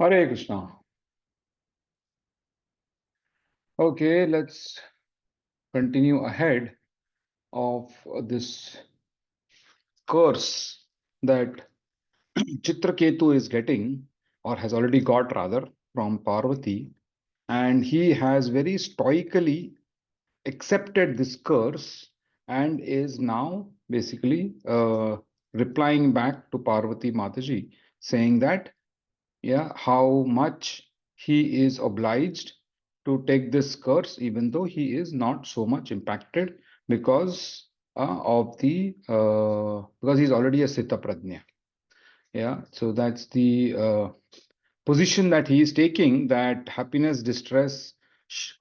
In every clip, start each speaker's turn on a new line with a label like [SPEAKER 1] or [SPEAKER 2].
[SPEAKER 1] Hare Krishna. Okay, let's continue ahead of this curse that Chitraketu is getting, or has already got rather, from Parvati. And he has very stoically accepted this curse and is now basically replying back to Parvati Mataji, saying that yeah, how much he is obliged to take this curse, even though he is not so much impacted because because he's already a Sita Prajna. Yeah, so that's the position that he is taking, that happiness, distress,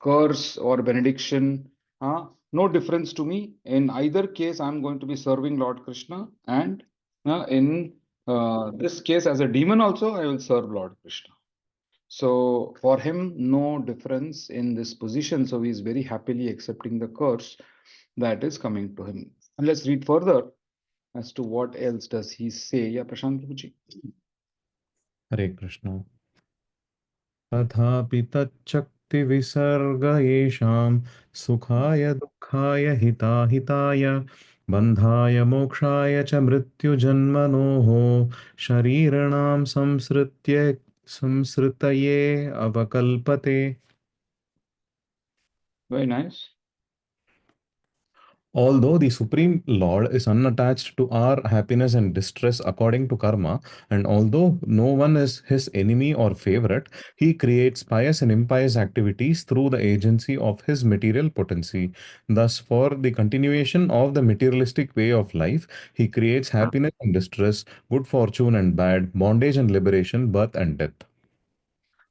[SPEAKER 1] curse, or benediction, no difference to me. In either case, I'm going to be serving Lord Krishna, and in this case, as a demon, also, I will serve Lord Krishna. So for him, no difference in this position. So he is very happily accepting the curse that is coming to him. And let's read further as to what else does he say. Yeah, Prashant Prabhuji.
[SPEAKER 2] हरे कृष्ण तथापि तच्चक्तिविसर्ग येषां सुखाय दुःखाय हिताहिताय बन्धाय मोक्षाय च मृत्युजन्मनोः शरीरिणां संसृतये अवकल्पते.
[SPEAKER 1] Very nice.
[SPEAKER 2] Although the Supreme Lord is unattached to our happiness and distress according to karma, and although no one is his enemy or favorite, he creates pious and impious activities through the agency of his material potency. Thus, for the continuation of the materialistic way of life, he creates happiness and distress, good fortune and bad, bondage and liberation, birth and death.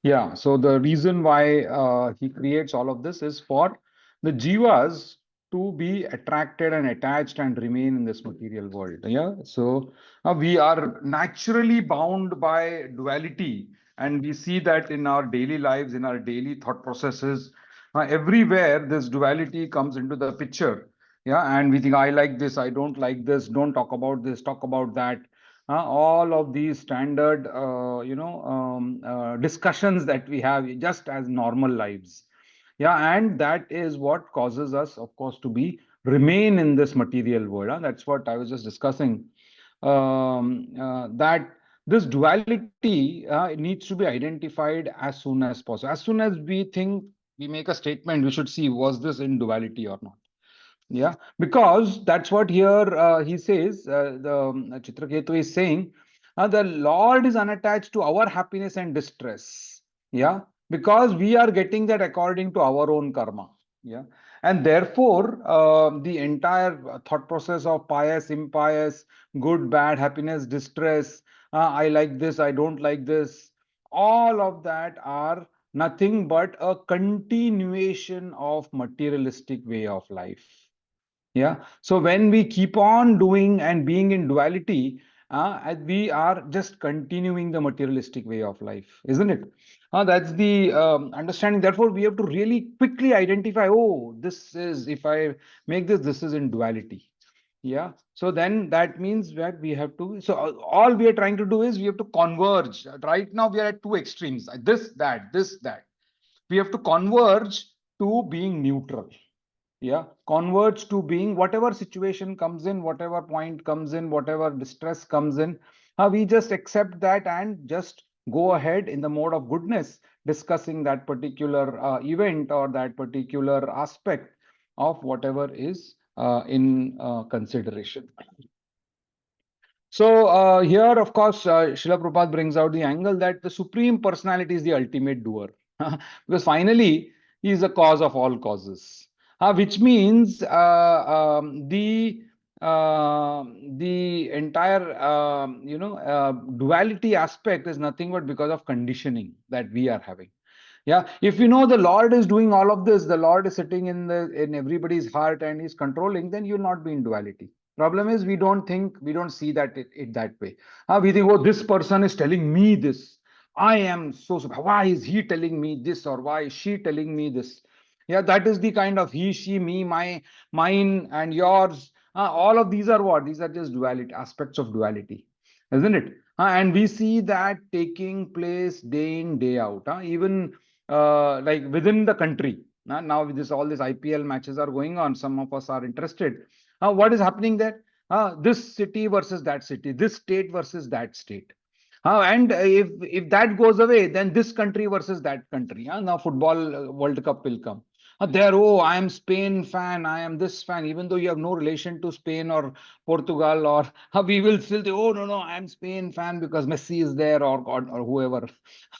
[SPEAKER 1] Yeah, so the reason why he creates all of this is for the jivas to be attracted and attached and remain in this material world. Yeah, so we are naturally bound by duality, and we see that in our daily lives, in our daily thought processes. Everywhere this duality comes into the picture. Yeah, and we think, I like this, I don't like this, don't talk about this, talk about that. All of these standard, discussions that we have just as normal lives. Yeah, and that is what causes us, of course, to be remain in this material world. That's what I was just discussing. That this duality needs to be identified as soon as possible. As soon as we think we make a statement, we should see, was this in duality or not? Yeah, because that's what here he says. The Chitraketu is saying the Lord is unattached to our happiness and distress. Yeah, because we are getting that according to our own karma. Yeah, and therefore the entire thought process of pious, impious, good, bad, happiness, distress. I like this, I don't like this. All of that are nothing but a continuation of materialistic way of life. Yeah. So when we keep on doing and being in duality, we are just continuing the materialistic way of life, isn't it? That's the understanding. Therefore, we have to really quickly identify, oh, this is, if I make this, this is in duality. Yeah. So then that means that we have to, so all we are trying to do is we have to converge. Right now, we are at two extremes, this, that, this, that. We have to converge to being neutral. Yeah, converts to being whatever situation comes in, whatever point comes in, whatever distress comes in, we just accept that and just go ahead in the mode of goodness, discussing that particular event or that particular aspect of whatever is in consideration. So here, of course, Srila Prabhupada brings out the angle that the Supreme Personality is the ultimate doer. Because finally, he is the cause of all causes. Which means the entire duality aspect is nothing but because of conditioning that we are having. Yeah, if you know the Lord is doing all of this, the Lord is sitting in everybody's heart and he's controlling, then you'll not be in duality. Problem is we don't think, we don't see that it that way. We think, oh, this person is telling me this. I am so, why is he telling me this, or why is she telling me this? Yeah, that is the kind of he, she, me, my, mine, and yours. All of these are what? These are just duality, aspects of duality. isn't it? And we see that taking place day in, day out. Even like within the country. Now with this all these IPL matches are going on. Some of us are interested. What is happening there? This city versus that city, this state versus that state. And if that goes away, then this country versus that country. Now football World Cup will come. There, oh, I am Spain fan, I am this fan, even though you have no relation to Spain or Portugal, or we will still say, oh no, no, I am Spain fan because Messi is there, or whoever,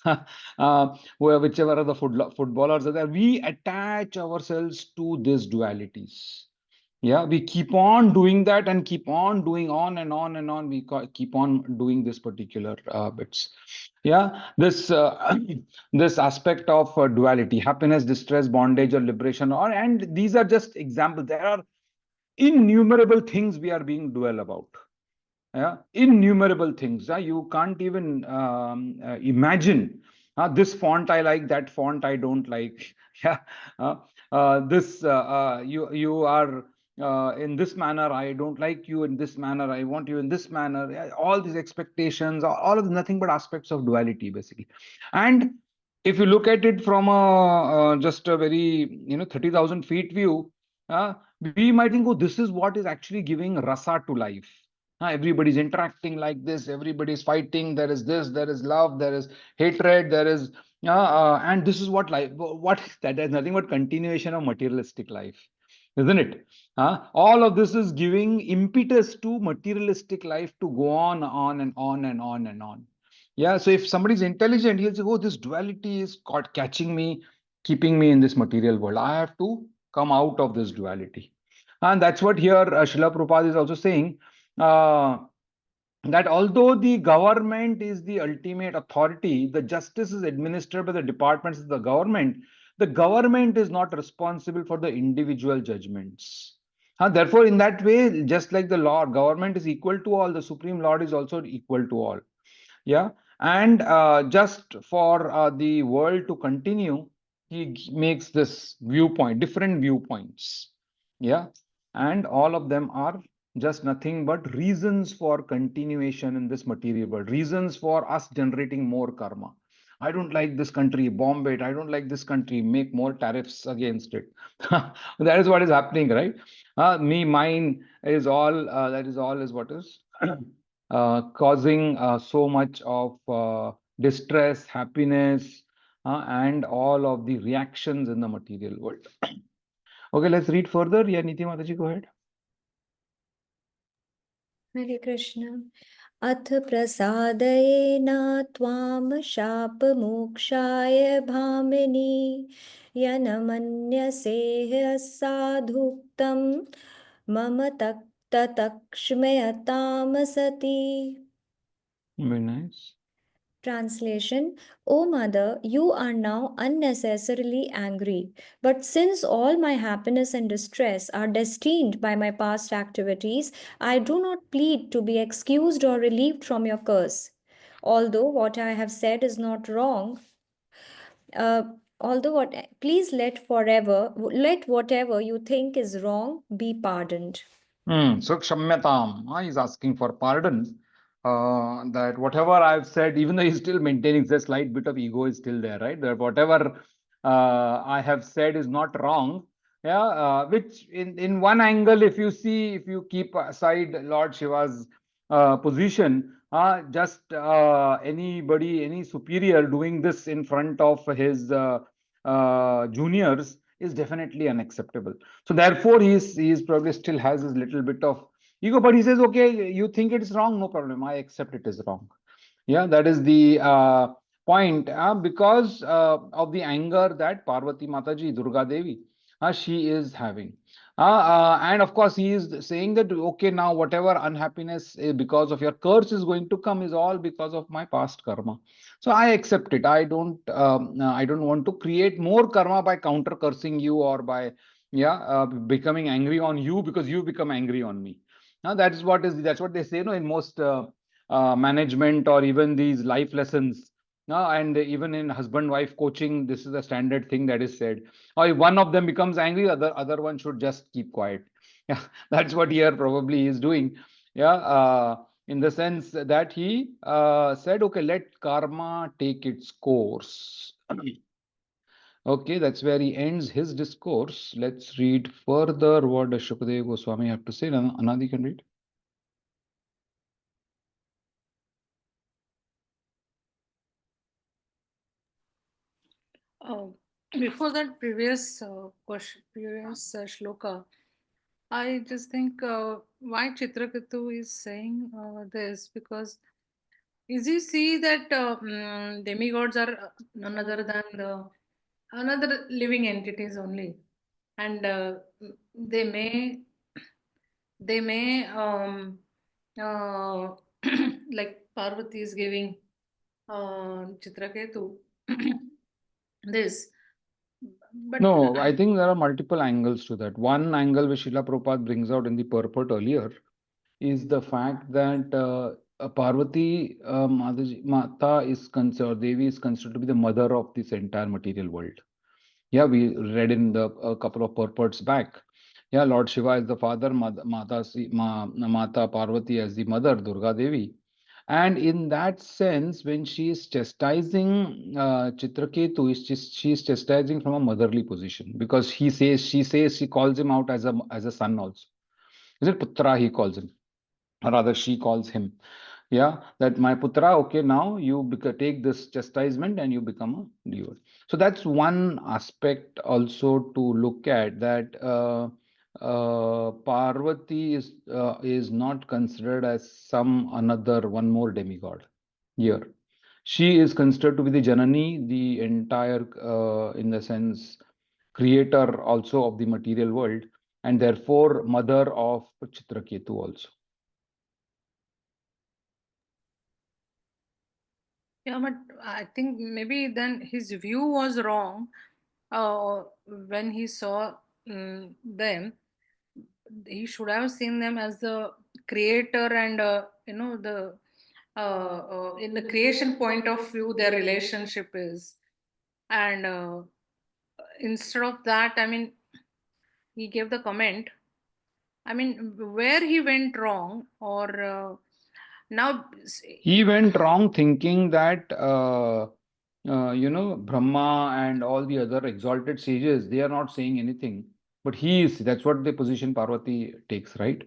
[SPEAKER 1] whoever, whichever of the footballers are there. We attach ourselves to these dualities. Yeah, we keep on doing that and keep on doing on and on and on. We keep on doing this particular bits. Yeah, this this aspect of duality, happiness, distress, bondage, or liberation, or and these are just examples. There are innumerable things we are being dual about. Yeah, innumerable things. You can't even imagine. This font I like, that font I don't like. Yeah, this you are in this manner. I don't like you in this manner. I want you in this manner. Yeah, all these expectations, all of nothing but aspects of duality, basically. And if you look at it from a just a very 30,000 feet view, we might think, oh, this is what is actually giving rasa to life. Everybody's interacting like this, everybody's fighting, there is this, there is love, there is hatred, there is and this is what life, what that is nothing but continuation of materialistic life, isn't it? All of this is giving impetus to materialistic life to go on and on and on and on. Yeah, so if somebody's intelligent, he'll say, oh, this duality is caught catching me, keeping me in this material world. I have to come out of this duality. And that's what here Srila Prabhupada is also saying, uh, that although the government is the ultimate authority, the justice is administered by the departments of the government is not responsible for the individual judgments. Therefore, in that way, just like the law, government is equal to all, the Supreme Lord is also equal to all. Yeah, and just for the world to continue, he makes this viewpoint, different viewpoints. Yeah, and all of them are just nothing but reasons for continuation in this material world, reasons for us generating more karma. I don't like this country, bomb it. I don't like this country, make more tariffs against it. That is what is happening, right? Mine is all, that is all is what is causing so much of distress, happiness, and all of the reactions in the material world. Okay, let's read further. Yeah, Niti Mataji, go ahead.
[SPEAKER 3] Hare Krishna. अथ प्रसादयेन त्वां शापमोक्षाय भामिनी यनमन्यसे साधुक्तं मम तत्क्षम्यतां सति.
[SPEAKER 1] Very nice.
[SPEAKER 3] Translation: O mother, you are now unnecessarily angry. But since all my happiness and distress are destined by my past activities, I do not plead to be excused or relieved from your curse. Although what I have said is not wrong, uh, please let whatever you think is wrong be pardoned.
[SPEAKER 1] So Kshamyatam, he's asking for pardon. That whatever I've said, even though he's still maintaining the slight bit of ego is still there, right? That whatever I have said is not wrong. Yeah, which in one angle, if you see, if you keep aside Lord Shiva's position, just anybody, any superior doing this in front of his juniors is definitely unacceptable. So therefore, he is probably still has his little bit of ego, but he says, okay, you think it is wrong, no problem. I accept it is wrong. Yeah, that is the point, because of the anger that Parvati Mataji, Durga Devi, she is having. And of course, he is saying that, okay, now whatever unhappiness because of your curse is going to come is all because of my past karma. So I accept it. I don't want to create more karma by counter cursing you or by, becoming angry on you because you become angry on me. Now that's what they say, in most management or even these life lessons. And even in husband-wife coaching, this is a standard thing that is said. Or if one of them becomes angry, other one should just keep quiet. Yeah, that's what here probably is doing. Yeah, in the sense that he said, okay, let karma take its course. Okay, that's where he ends his discourse. Let's read further what does Shukadeva Goswami have to say. Anadi can read.
[SPEAKER 4] Before that previous question, previous shloka, I just think why Chitraketu is saying this, because is he see that demigods are none other than the another living entities only, and they may uh, like Parvati is giving Chitraketu this, but
[SPEAKER 1] No, I think there are multiple angles to that. One angle which Srila Prabhupada brings out in the purport earlier is the fact that Parvati Mata is considered, Devi is considered to be the mother of this entire material world. Yeah, we read in a couple of purports back. Yeah, Lord Shiva is the father, Mata Parvati as the mother, Durga Devi. And in that sense, when she is chastising Chitraketu, she is chastising from a motherly position, because she calls him out as a son also. Is it Putra he calls him? Or rather, she calls him. Yeah, that my Putra, okay, now you take this chastisement and you become a devotee. So that's one aspect also to look at, that Parvati is not considered as some another one more demigod here. She is considered to be the Janani, the entire, in the sense, creator also of the material world, and therefore mother of Chitraketu also.
[SPEAKER 4] yeah, but I think maybe then his view was wrong when he saw them. He should have seen them as the creator, and the in the creation point of view their relationship is, and instead of that, I mean, he gave the comment. I mean, where he went wrong, or now
[SPEAKER 1] He went wrong thinking that Brahma and all the other exalted sages, they are not saying anything, but he is. That's what the position Parvati takes, right?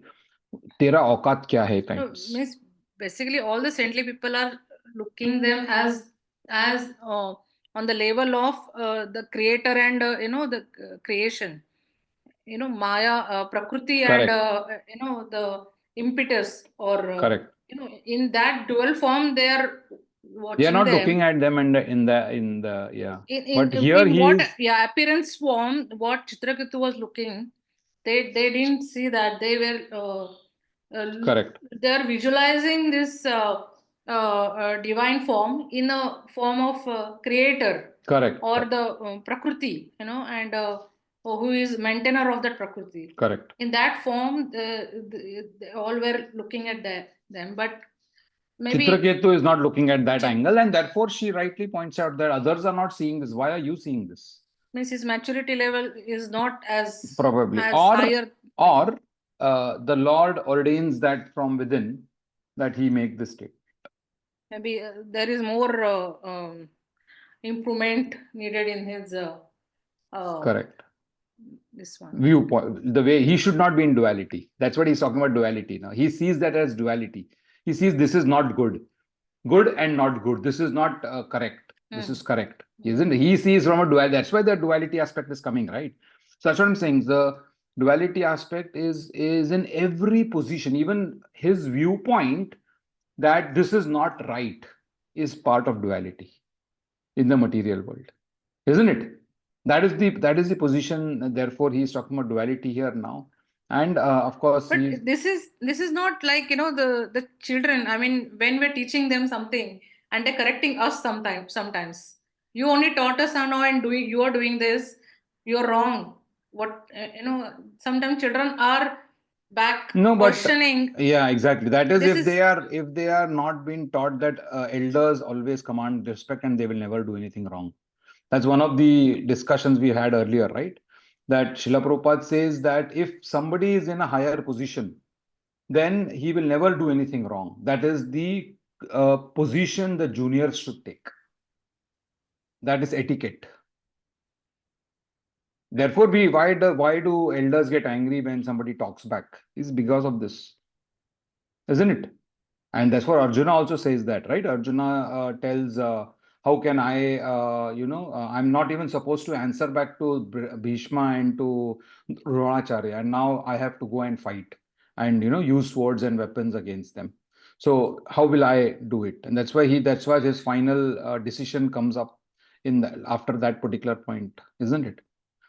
[SPEAKER 1] Tera aukat kya hai,
[SPEAKER 4] no,
[SPEAKER 1] kinds.
[SPEAKER 4] means basically all the saintly people are looking them as on the level of the creator, and the creation, Maya, Prakriti, and
[SPEAKER 1] Correct.
[SPEAKER 4] the impetus, or
[SPEAKER 1] Correct.
[SPEAKER 4] in that dual form they are
[SPEAKER 1] They are
[SPEAKER 4] watching
[SPEAKER 1] not
[SPEAKER 4] them.
[SPEAKER 1] looking at them in the yeah. But
[SPEAKER 4] In
[SPEAKER 1] here he
[SPEAKER 4] what
[SPEAKER 1] is.
[SPEAKER 4] appearance form what Chitraketu was looking, they didn't see that. They were
[SPEAKER 1] Correct.
[SPEAKER 4] they are visualizing this divine form in a form of creator,
[SPEAKER 1] Correct.
[SPEAKER 4] or the Prakriti, and who is maintainer of that Prakriti.
[SPEAKER 1] Correct.
[SPEAKER 4] In that form, they all were looking at them, but maybe
[SPEAKER 1] Chitraketu is not looking at that angle, and therefore she rightly points out that others are not seeing this. Why are you seeing this?
[SPEAKER 4] means his maturity level is not as
[SPEAKER 1] Probably,
[SPEAKER 4] as
[SPEAKER 1] or
[SPEAKER 4] higher.
[SPEAKER 1] the Lord ordains that from within, that he make this statement.
[SPEAKER 4] Maybe there is more improvement needed in his
[SPEAKER 1] Correct.
[SPEAKER 4] This one.
[SPEAKER 1] Viewpoint, the way he should not be in duality. That's what he's talking about, duality. Now he sees that as duality. He sees this is not good and not good. This is not correct. This is correct, isn't it? He sees from a duality. That's why the duality aspect is coming, right? So that's what I'm saying. The duality aspect is in every position. Even his viewpoint that this is not right is part of duality in the material world, isn't it? That is the position. Therefore, he is talking about duality here now, and of course,
[SPEAKER 4] but this is not like the children. I mean, when we're teaching them something and they're correcting us sometimes you only taught us now, and you are doing this, you're wrong. What sometimes children are back
[SPEAKER 1] no, but
[SPEAKER 4] questioning.
[SPEAKER 1] yeah, exactly. That is
[SPEAKER 4] This
[SPEAKER 1] if
[SPEAKER 4] is
[SPEAKER 1] they are not being taught that elders always command respect and they will never do anything wrong. That's one of the discussions we had earlier, right? That Srila Prabhupada says that if somebody is in a higher position, then he will never do anything wrong. That is the position the juniors should take. That is etiquette. Therefore, why do elders get angry when somebody talks back? It's because of this, isn't it? And that's what Arjuna also says that, right? Arjuna tells, how can I, I'm not even supposed to answer back to Bhishma and to Dronacharya, and now I have to go and fight and, use swords and weapons against them. So how will I do it? And that's why his final decision comes up after that particular point, isn't it?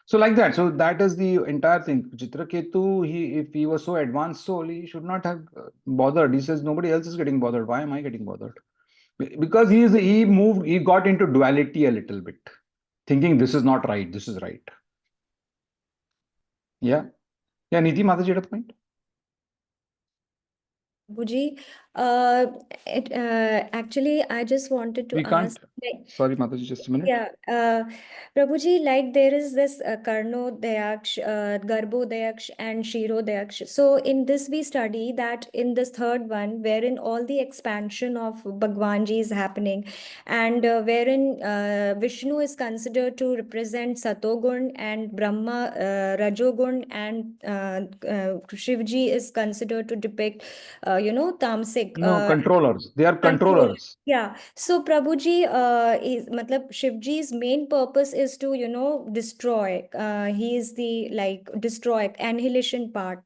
[SPEAKER 1] So like that. So that is the entire thing. Chitraketu, if he was so advanced soul, he should not have bothered. He says nobody else is getting bothered. Why am I getting bothered? Because he got into duality a little bit, thinking this is not right, this is right. Yeah. Yeah, Niti Mataji had a point.
[SPEAKER 3] Prabhuji, actually, I just wanted to
[SPEAKER 1] We can't.
[SPEAKER 3] ask, like,
[SPEAKER 1] Sorry, Mataji, just a minute.
[SPEAKER 3] yeah, Prabhuji, like there is this Karnodayaksh, Garbhodayaksh, and Shirodayaksh. So in this we study that in this third one, wherein all the expansion of Bhagwanji is happening, and wherein Vishnu is considered to represent Satogun and Brahma Rajogun, and Shivji is considered to depict, Tamsik.
[SPEAKER 1] No, controllers. They are controllers.
[SPEAKER 3] Yeah. So Prabhuji, matlab Shivji's main purpose is to, destroy. He is the destroy annihilation part.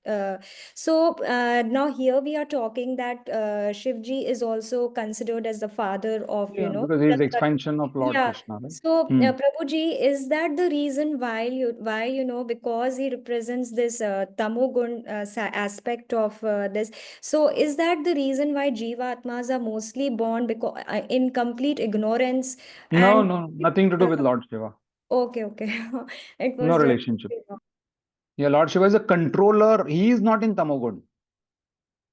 [SPEAKER 3] So now here we are talking that Shivji is also considered as the father of,
[SPEAKER 1] Yeah, because he is expansion of Lord
[SPEAKER 3] yeah.
[SPEAKER 1] Krishna, right?
[SPEAKER 3] So Prabhuji, is that the reason why because he represents this tamogun aspect of this? So is that the reason why Jivatmas are mostly born because in complete ignorance?
[SPEAKER 1] No,
[SPEAKER 3] And
[SPEAKER 1] nothing to do with Lord Shiva.
[SPEAKER 3] okay. It was
[SPEAKER 1] No
[SPEAKER 3] just,
[SPEAKER 1] relationship. Yeah, Lord Shiva is a controller. He is not in Tamogun.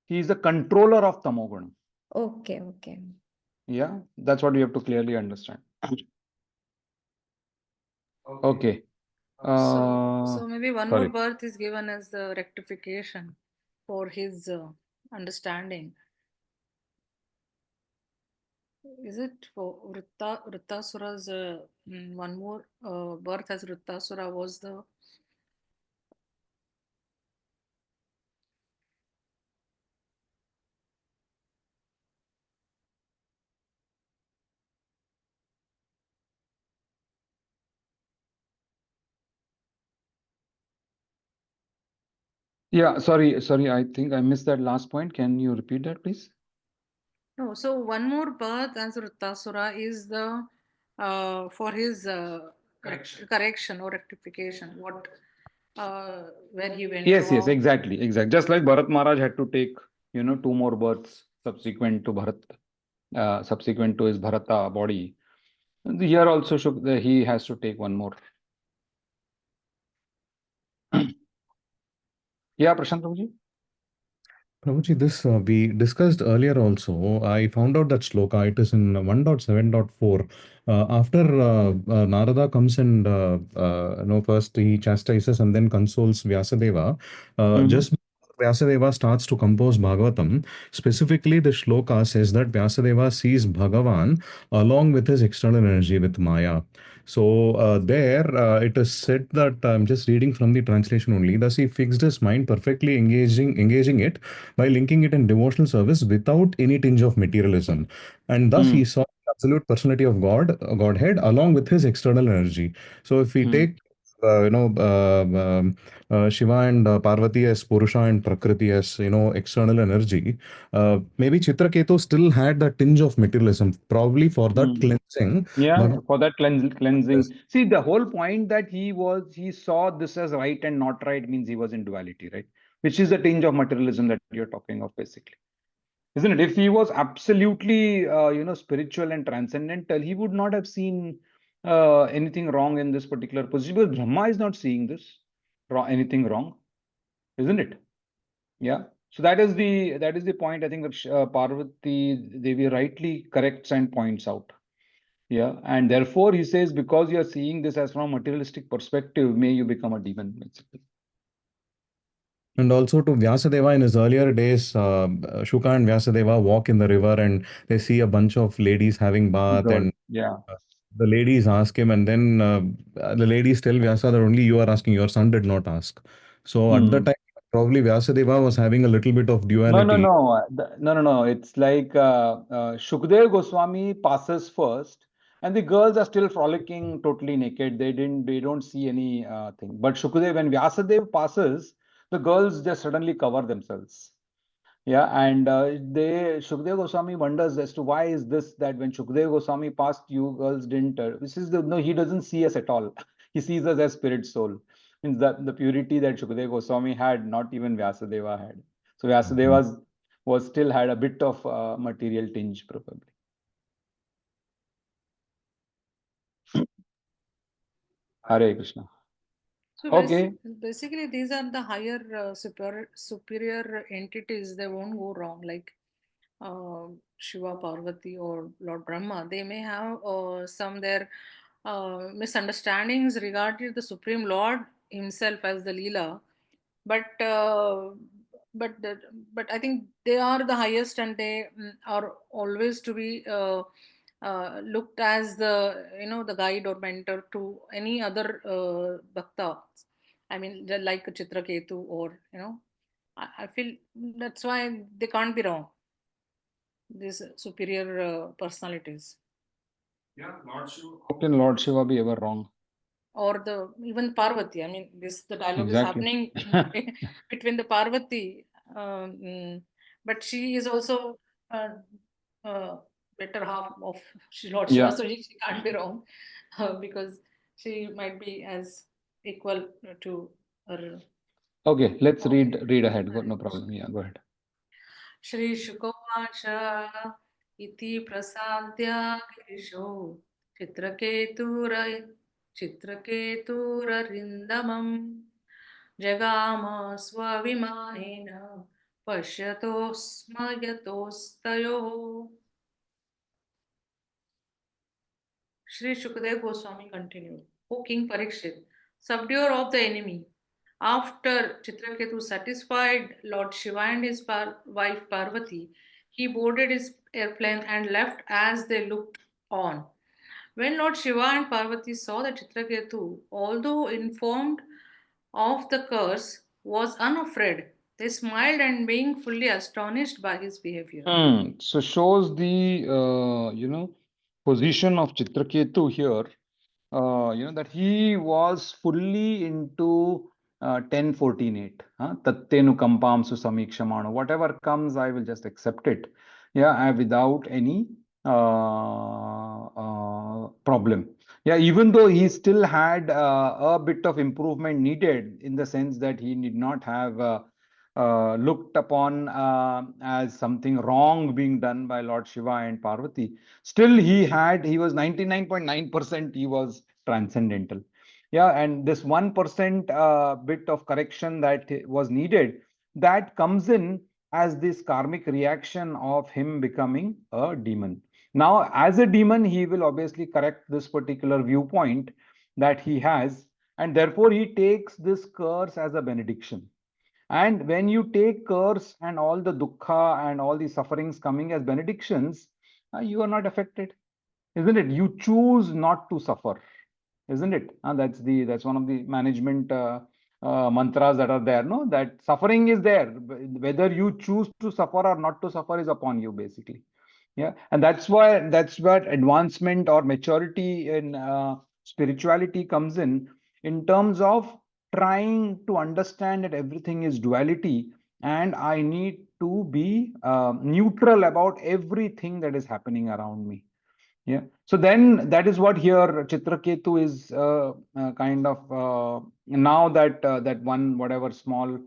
[SPEAKER 1] He is the controller of Tamogun.
[SPEAKER 3] okay.
[SPEAKER 1] Yeah, that's what you have to clearly understand. Okay.
[SPEAKER 4] So maybe one
[SPEAKER 1] sorry.
[SPEAKER 4] more birth is given as the rectification for his understanding. Is it for Vrittasura's one more birth as Vrittasura was the
[SPEAKER 1] Yeah, sorry. I think I missed that last point. Can you repeat that, please?
[SPEAKER 4] no? So one more birth as Vrittasura is the for his correction or rectification. What where he went
[SPEAKER 1] Yes,
[SPEAKER 4] wrong.
[SPEAKER 1] exactly. Just like Bharat Maharaj had to take, 2 more births subsequent to Bharat, subsequent to his Bharata body. Here also he has to take one more. Yeah, Prashant Prabhuji.
[SPEAKER 2] Prabhuji, this we discussed earlier also. I found out that shloka, it is in 1.7.4. After Narada comes and first he chastises and then consoles Vyasadeva. Just before Vyasadeva starts to compose Bhagavatam, specifically the shloka says that Vyasadeva sees Bhagavan along with his external energy, with Maya. So there it is said that I'm just reading from the translation only. Thus he fixed his mind perfectly, engaging it by linking it in devotional service without any tinge of materialism. And thus he saw the absolute personality of Godhead along with his external energy. So if we take Shiva and Parvati as Purusha and Prakriti as external energy, maybe Chitraketu still had that tinge of materialism, probably for that cleansing.
[SPEAKER 1] Yeah, for that cleansing. See, the whole point that he saw this as right and not right means he was in duality, right? Which is the tinge of materialism that you're talking of, basically. Isn't it? If he was absolutely, spiritual and transcendental, he would not have seen anything wrong in this particular position. Because Brahma is not seeing anything wrong, isn't it? Yeah. So that is the point. I think that Parvati Devi rightly corrects and points out. Yeah, and therefore he says, because you are seeing this as from a materialistic perspective, may you become a demon, basically.
[SPEAKER 2] And also to Vyasadeva in his earlier days, Shuka and Vyasadeva walk in the river and they see a bunch of ladies having bath,
[SPEAKER 1] Good.
[SPEAKER 2] and
[SPEAKER 1] Yeah.
[SPEAKER 2] the ladies ask him, and then the ladies tell Vyasa that only you are asking, your son did not ask. So at the
[SPEAKER 1] Hmm.
[SPEAKER 2] time, probably Vyasadeva was having a little bit of
[SPEAKER 1] No,
[SPEAKER 2] duality.
[SPEAKER 1] no. It's like Shukdev Goswami passes first, and the girls are still frolicking totally naked. They don't see any thing. But Shukdev, when Vyasadev passes, the girls just suddenly cover themselves. Yeah, and Shukdev Goswami wonders as to why is this that when Shukdev Goswami passed, you girls didn't. This is no, he doesn't see us at all. He sees us as spirit soul. Means that the purity that Shukdev Goswami had, not even Vyasadeva had. So Vyasadeva was still had a bit of material tinge probably. Hare Krishna.
[SPEAKER 4] So
[SPEAKER 1] Okay.
[SPEAKER 4] basically, these are the higher superior entities. They won't go wrong. Like Shiva, Parvati, or Lord Brahma, they may have some their misunderstandings regarding the Supreme Lord himself as the Leela, but but the, but I think they are the highest, and they are always to be looked as the the guide or mentor to any other bhakta. I mean, like a Chitraketu, or I feel that's why they can't be wrong, these superior personalities.
[SPEAKER 1] Yeah, Lord Shiva. How can Lord Shiva be ever wrong?
[SPEAKER 4] Or the even Parvati. I mean, the dialogue is
[SPEAKER 1] Exactly.
[SPEAKER 4] happening between the Parvati, but she is also uh, uh, better half of Lord Shiva,
[SPEAKER 1] Yeah.
[SPEAKER 4] so she can't be wrong because she might be as equal to her.
[SPEAKER 1] Okay, let's
[SPEAKER 4] of
[SPEAKER 1] read ahead. Go, no problem. Yeah, go ahead.
[SPEAKER 4] Shri Shukovacha iti prasadya gisho chitraketura चित्रकेतुररिन्दमम् जगाम स्वविमानेन पश्यतो स्म यतोस्तयोः. Sri Shukdev Goswami continued, O King Parikshit, subduer of the enemy. After Chitraketu satisfied Lord Shiva and his wife Parvati, he boarded his airplane and left as they looked on. When Lord Shiva and Parvati saw that Chitraketu, although informed of the curse, was unafraid, they smiled and being fully astonished by his behavior.
[SPEAKER 1] So shows the position of Chitraketu here. That he was fully into 10-14-8. Tattenu kampam susamikshamano. Whatever comes, I will just accept it. Yeah, without any problem. Yeah, even though he still had a bit of improvement needed in the sense that he did not have looked upon as something wrong being done by Lord Shiva and Parvati. Still, he was 99.9%, he was transcendental. Yeah, and this 1% bit of correction that was needed, that comes in as this karmic reaction of him becoming a demon. Now, as a demon, he will obviously correct this particular viewpoint that he has, and therefore he takes this curse as a benediction. And when you take curse and all the dukkha and all the sufferings coming as benedictions, you are not affected, isn't it? You choose not to suffer, isn't it? That's one of the management mantras that are there. No, that suffering is there. Whether you choose to suffer or not to suffer is upon you, basically. Yeah, and that's what advancement or maturity in spirituality comes in terms of trying to understand that everything is duality, and I need to be neutral about everything that is happening around me. Yeah. So then that is what here Chitraketu is kind of now that one whatever small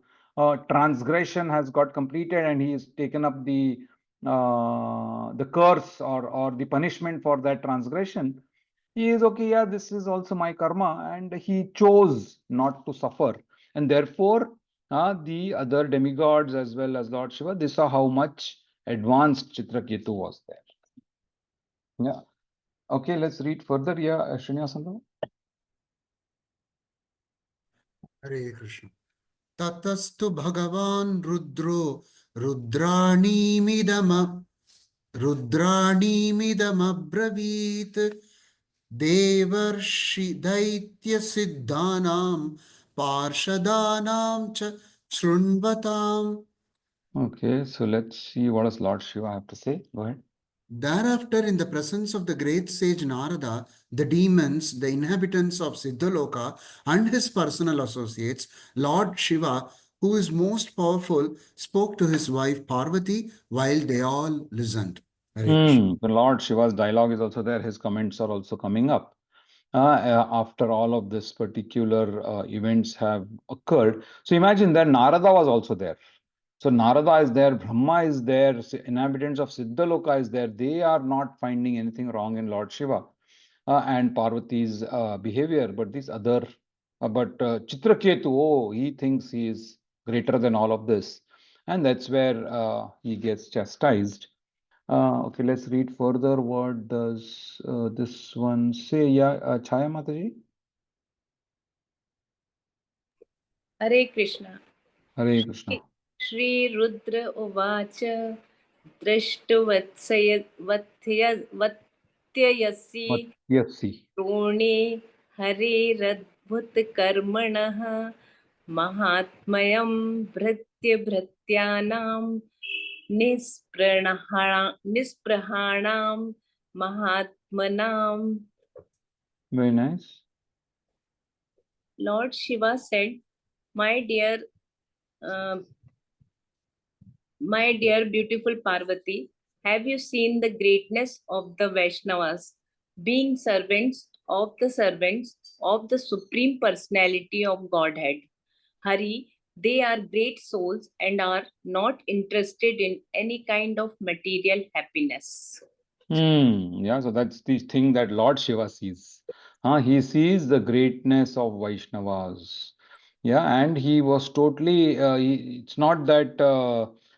[SPEAKER 1] transgression has got completed, and he has taken up the curse or the punishment for that transgression. He is okay. Yeah, this is also my karma, and he chose not to suffer, and therefore the other demigods as well as Lord Shiva, they saw how much advanced Chitraketu was there. Yeah. Okay, let's read further. Yeah, Srinivasandhu.
[SPEAKER 5] Hare Krishna. Tatastu Bhagavan Rudro Rudranimidam Rudranimidamabravit Devarshi Daitya Siddhanam Parshadanam Cha Shrunvatam.
[SPEAKER 1] Okay, so let's see what does Lord Shiva have to say. Go ahead.
[SPEAKER 5] Thereafter, in the presence of the great sage Narada, the demons, the inhabitants of Siddhaloka, and his personal associates, Lord Shiva, who is most powerful, spoke to his wife Parvati while they all listened. Hare Krishna.
[SPEAKER 1] The Lord Shiva's dialogue is also there. His comments are also coming up. After all of this particular events have occurred. So imagine that Narada was also there. So Narada is there, Brahma is there, inhabitants of Siddhaloka is there. They are not finding anything wrong in Lord Shiva and Parvati's behavior, but these other, Chitraketu, oh, he thinks he is greater than all of this, and that's where he gets chastised. Okay, let's read further. What does this one say? Yeah, Chaya Mataji.
[SPEAKER 6] Hare Krishna.
[SPEAKER 1] Hare Krishna.
[SPEAKER 6] Shri Rudra Uvacha Drashtuvatyayasi
[SPEAKER 1] Yes, see.
[SPEAKER 6] Drone Hareradbhutkarmanah Mahatmayam Bhratyanam Nisprahanam Mahatmanam.
[SPEAKER 1] Very nice.
[SPEAKER 6] Lord Shiva said, my dear beautiful Parvati, have you seen the greatness of the Vaishnavas, being servants of the Supreme Personality of Godhead? Hari, they are great souls and are not interested in any kind of material happiness.
[SPEAKER 1] Yeah, so that's the thing that Lord Shiva sees. He sees the greatness of Vaishnavas. Yeah, and he was totally, it's not that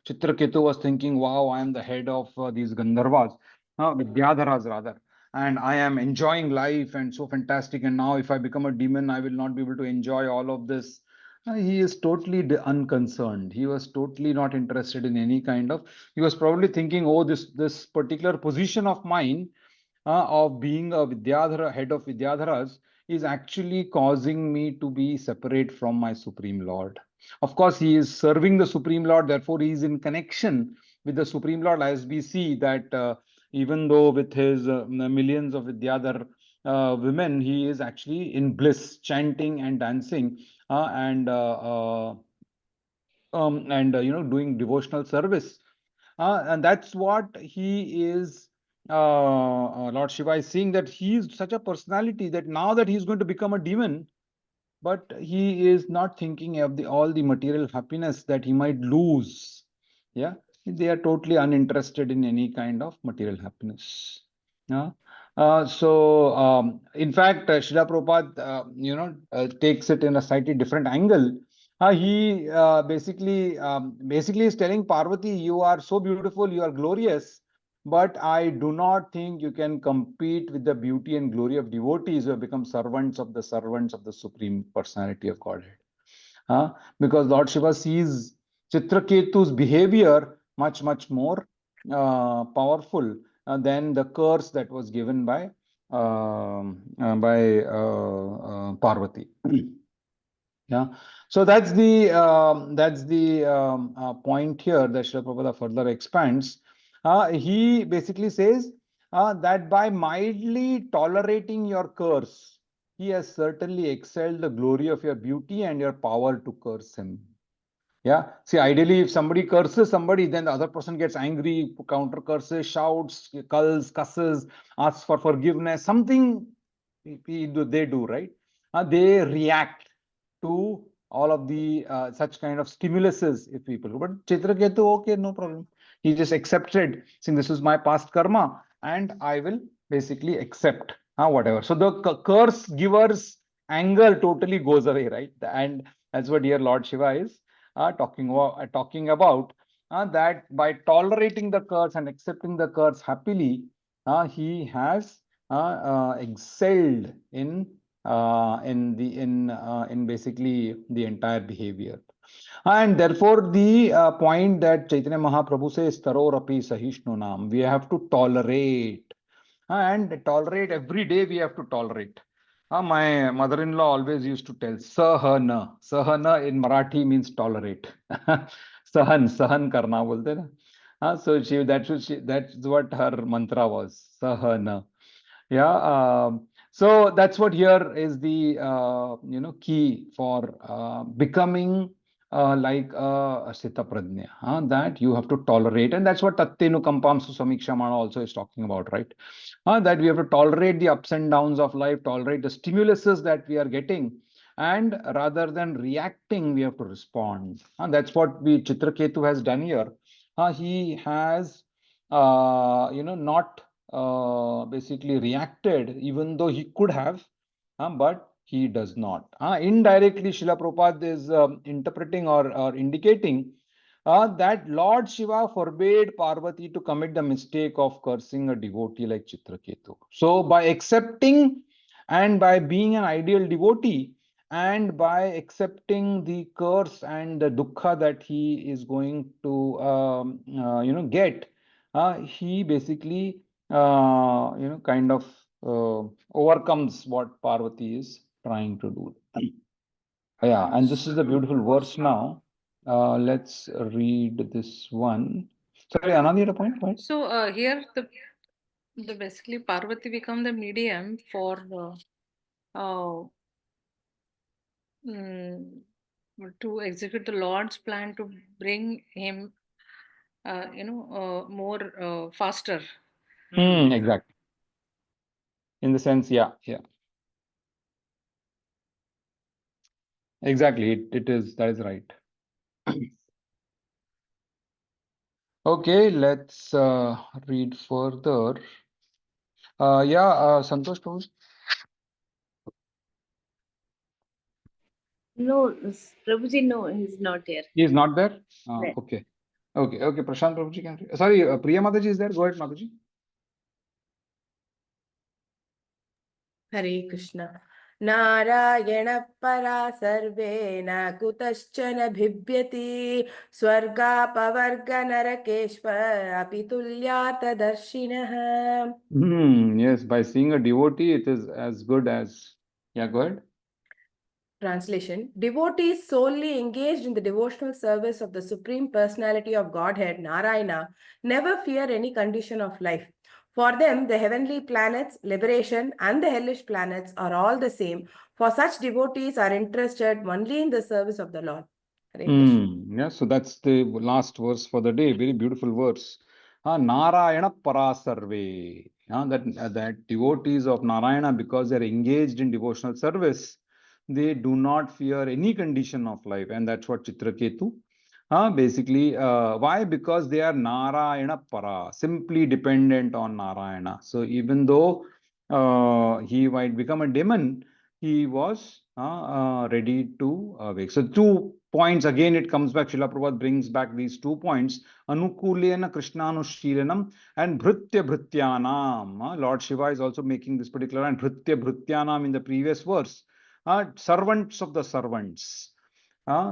[SPEAKER 1] Chitraketu was thinking, wow, I am the head of these Gandharvas, Vidyadharas rather, and I am enjoying life and so fantastic. And now if I become a demon, I will not be able to enjoy all of this. He is totally unconcerned. He was totally not interested in any kind of. He was probably thinking, oh, this particular position of mine of being a Vidyadhara, head of Vidyadharas, is actually causing me to be separate from my Supreme Lord. Of course, he is serving the Supreme Lord, therefore he is in connection with the Supreme Lord, as we see that even though with his millions of Vidyadhar women, he is actually in bliss, chanting and dancing and doing devotional service. And that's what he is. Lord Shiva is seeing that he is such a personality that now that he's going to become a demon, but he is not thinking of all the material happiness that he might lose. Yeah, they are totally uninterested in any kind of material happiness. Yeah. In fact, Srila Prabhupada, takes it in a slightly different angle. He basically is telling Parvati, you are so beautiful, you are glorious, but I do not think you can compete with the beauty and glory of devotees who have become servants of the Supreme Personality of Godhead. Because Lord Shiva sees Chitraketu's behavior much, much more powerful than the curse that was given by Parvati. Yeah, so that's the point here that Srila Prabhupada further expands. He basically says that by mildly tolerating your curse, he has certainly excelled the glory of your beauty and your power to curse him. Yeah, see, ideally, if somebody curses somebody, then the other person gets angry, counter curses, shouts, culls, cusses, asks for forgiveness, something they do, right? They react to all of the such kind of stimuluses if people. But Chitraketu, okay, no problem. He just accepted, saying this is my past karma, and I will basically accept whatever. So the curse giver's anger totally goes away, right? And that's what dear Lord Shiva is talking about that by tolerating the curse and accepting the curse happily, he has excelled in basically the entire behavior. And therefore, the point that Chaitanya Mahaprabhu says, Tarorapi Sahishnunam, we have to tolerate. And tolerate every day, we have to tolerate. My mother-in-law always used to tell, Sahana. Sahana in Marathi means tolerate. Sahan karna bolte na. So that's what her mantra was, Sahana. Yeah. So that's what here is the key for becoming like a Sthita Prajna, that you have to tolerate, and that's what Tattenu Kampam Samikshamana also is talking about, right? That we have to tolerate the ups and downs of life, tolerate the stimuluses that we are getting, and rather than reacting, we have to respond. That's what Chitraketu has done here. He has, not basically reacted, even though he could have, but he does not. Indirectly, Srila Prabhupada is interpreting or indicating that Lord Shiva forbade Parvati to commit the mistake of cursing a devotee like Chitraketu. So, by accepting and by being an ideal devotee, and by accepting the curse and the dukkha that he is going to, get, he basically, kind of overcomes what Parvati is trying to do. Yeah, and this is the beautiful verse now. Let's read this one. Sorry, Anand, you had a point, right?
[SPEAKER 4] So here the basically Parvati become the medium for to execute the Lord's plan to bring him, more faster.
[SPEAKER 1] Exactly. In the sense, yeah. Exactly, it is, that is right. Okay, let's read further. Santosh Prabhu.
[SPEAKER 6] No, Prabhuji, no, he's not here.
[SPEAKER 1] He is not there?
[SPEAKER 6] No.
[SPEAKER 1] Okay. Prashant Prabhuji can read. Sorry, Priya Mataji is there? Go ahead, Mataji.
[SPEAKER 7] Hare Krishna. Narayana para sarve na kutaschana bhibyati swarga pavarga narakeshva apitulyata darshinaha.
[SPEAKER 1] Yes, by seeing a devotee, it is as good as. Yeah, go ahead.
[SPEAKER 7] Translation: Devotees solely engaged in the devotional service of the Supreme Personality of Godhead, Narayana, never fear any condition of life. For them, the heavenly planets, liberation, and the hellish planets are all the same. For such devotees are interested only in the service of the Lord. Hare Krishna.
[SPEAKER 1] Yeah, so that's the last verse for the day. Very beautiful verse. Narayana Parasarve. That devotees of Narayana, because they're engaged in devotional service, they do not fear any condition of life. And that's what Chitraketu. Basically, why? Because they are Narayana Para, simply dependent on Narayana. So even though he might become a demon, he was ready to wake. So 2 points, again it comes back, Srila Prabhupada brings back these 2 points, Anukulena Krishnanushilanam and Bhritya Bhrityanam. Lord Shiva is also making this particular, and Bhritya Bhrityanam in the previous verse, servants of the servants.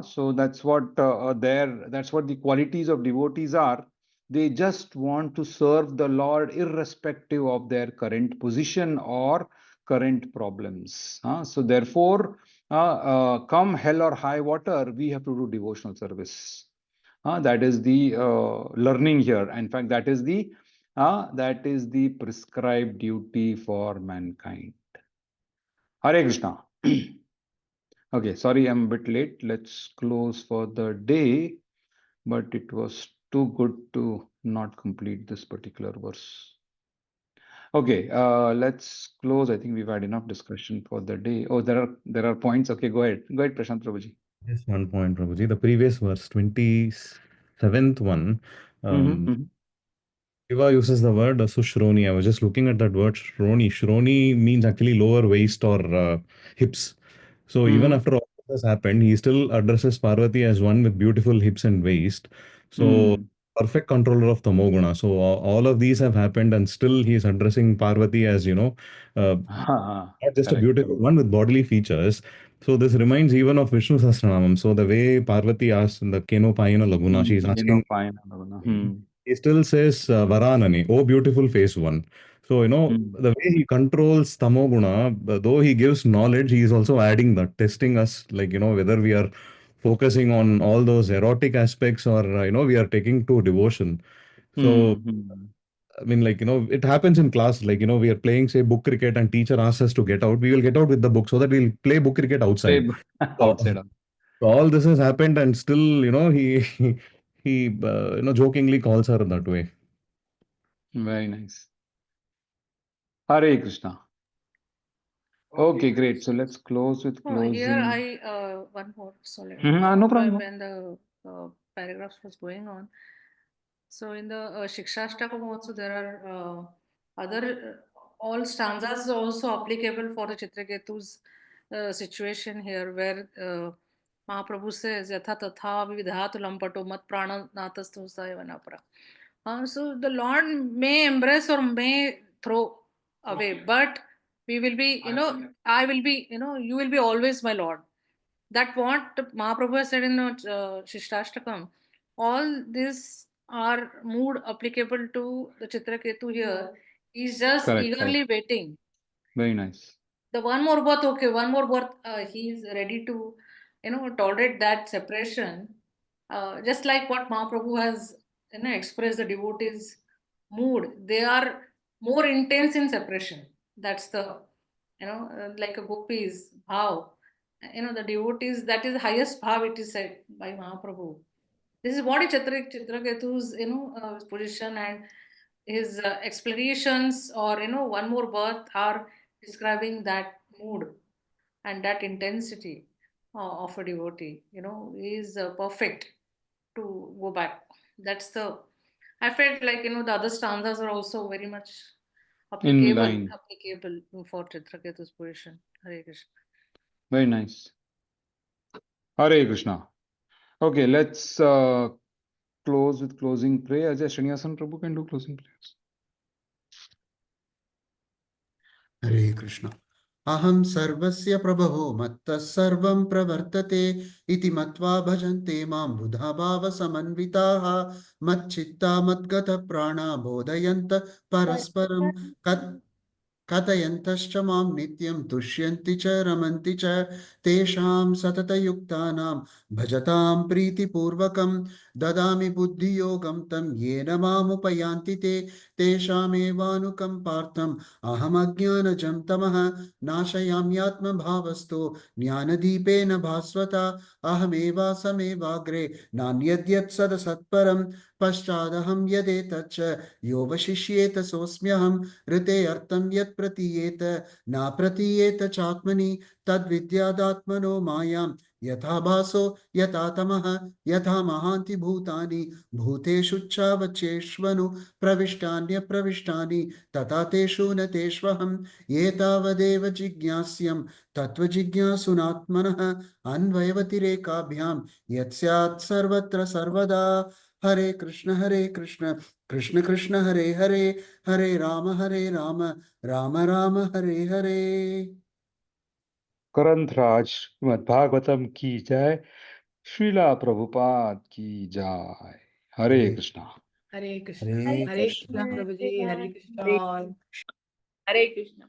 [SPEAKER 1] So that's what that's what the qualities of devotees are. They just want to serve the Lord irrespective of their current position or current problems. So therefore, come hell or high water, we have to do devotional service. That is the learning here. In fact, that is the prescribed duty for mankind. Hare Krishna. Okay, sorry, I'm a bit late. Let's close for the day, but it was too good to not complete this particular verse. Okay, let's close. I think we've had enough discussion for the day. Oh, there are points. Okay, go ahead. Go ahead, Prashant Prabhuji.
[SPEAKER 2] Just one point, Prabhuji. The previous verse, 27th one, Shiva uses the word Sushroni. I was just looking at that word Shroni. Shroni means actually lower waist or hips. So even after all this happened, he still addresses Parvati as one with beautiful hips and waist. So perfect controller of Tamoguna. So all of these have happened, and still he is addressing Parvati as, not just a
[SPEAKER 1] Correct.
[SPEAKER 2] beautiful one with bodily features, So this reminds even of Vishnu Sahasranamam. So the way Parvati asks in the Keno Payana Laguna, she's asking,
[SPEAKER 1] fine.
[SPEAKER 2] he still says Varanani, oh beautiful face one. So, the way he controls Tamoguna, though he gives knowledge, he is also adding that, testing us, like, whether we are focusing on all those erotic aspects or, we are taking to devotion. So, I mean, like, it happens in class, like, we are playing, say, book cricket and teacher asks us to get out. We will get out with the book so that we'll play book cricket outside. So,
[SPEAKER 1] outside.
[SPEAKER 2] so all this has happened and still, he jokingly calls her that way.
[SPEAKER 1] Very nice. Hare Krishna. Okay, great. So let's close with
[SPEAKER 4] Oh,
[SPEAKER 1] closing.
[SPEAKER 4] here one more. Sorry.
[SPEAKER 1] No problem.
[SPEAKER 4] When the paragraphs was going on. So in the Shikshashtakam also there are other all stanzas also applicable for the Chitraketu's situation here, where Mahaprabhu says Yatha Tatha Vividhatu Lampato Mat Prana Natastu Sayavanapara. So the Lord may embrace or may throw away, but we will be, I will be, you will be always my Lord. That what Mahaprabhu said in Shikshashtakam. All these are mood applicable to the Chitraketu here. He's just
[SPEAKER 1] Correct,
[SPEAKER 4] eagerly waiting.
[SPEAKER 1] Very nice.
[SPEAKER 4] The one more birth, okay, one more birth, he's ready to, tolerate that separation. Just like what Mahaprabhu has, expressed the devotees' mood. They are more intense in separation. That's the, like a gopis bhav. The devotees, that is the highest bhav, it is said by Mahaprabhu. This is what is Chitraketu's, position, and his explanations or, one more birth are describing that mood and that intensity of a devotee. He is perfect to go back. That's the, I felt like, the other stanzas are also very much
[SPEAKER 1] In line.
[SPEAKER 4] applicable for Chitraketu's position. Hare Krishna.
[SPEAKER 1] Very nice. Hare Krishna. Okay, let's close with closing prayer. Ajay Srinivasan Prabhu can do closing prayers.
[SPEAKER 5] Hare Krishna. Aham sarvasya prabho matta sarvam pravartate iti matva bhajante mam buddha bhava samanvitaha matchitta matgata prana bodhayanta parasparam कथयन्तश्च मां नित्यं तुष्यन्ति च रमन्ति च तेषां सततयुक्तानां भजतां प्रीतिपूर्वकं ददामि बुद्धियोगं तं येन मामुपयान्ति ते तेषामेवानुकम्पार्थम् अहमज्ञानजं तमः नाशयाम्यात्मभावस्तो ज्ञानदीपेन भास्वता अहमेवासमेवाग्रे नान्यद्यत् सदसत्परं पश्चादहं यदेतच्च योऽवशिष्येत सोऽस्म्यहं ऋते अर्थं यत् प्रतीयेत न प्रतीयेत चात्मनि तद्विद्यादात्मनो मायां यथा भासो यथा तमः यथा महान्ति भूतानि भूतेषु चावचेष्वनु प्रविष्टान्यप्रविष्टानि तथा तेषु न तेष्वहम् एतावदेव जिज्ञास्यं तत्त्वजिज्ञासुनात्मनः अन्वयवतिरेकाभ्यां यत्स्यात् सर्वत्र सर्वदा हरे Krishna Krishna Krishna Hare Hare Hare Ram Ram Ram Hare Hare
[SPEAKER 1] Karantraj Srimad Bhagavatam ki jai. Srila Prabhupada ki jai. Hare Krishna.
[SPEAKER 7] Hare Krishna.
[SPEAKER 2] Hare
[SPEAKER 7] Hare Krishna, Prabhuji. Hare Krishna.
[SPEAKER 6] Hare Krishna.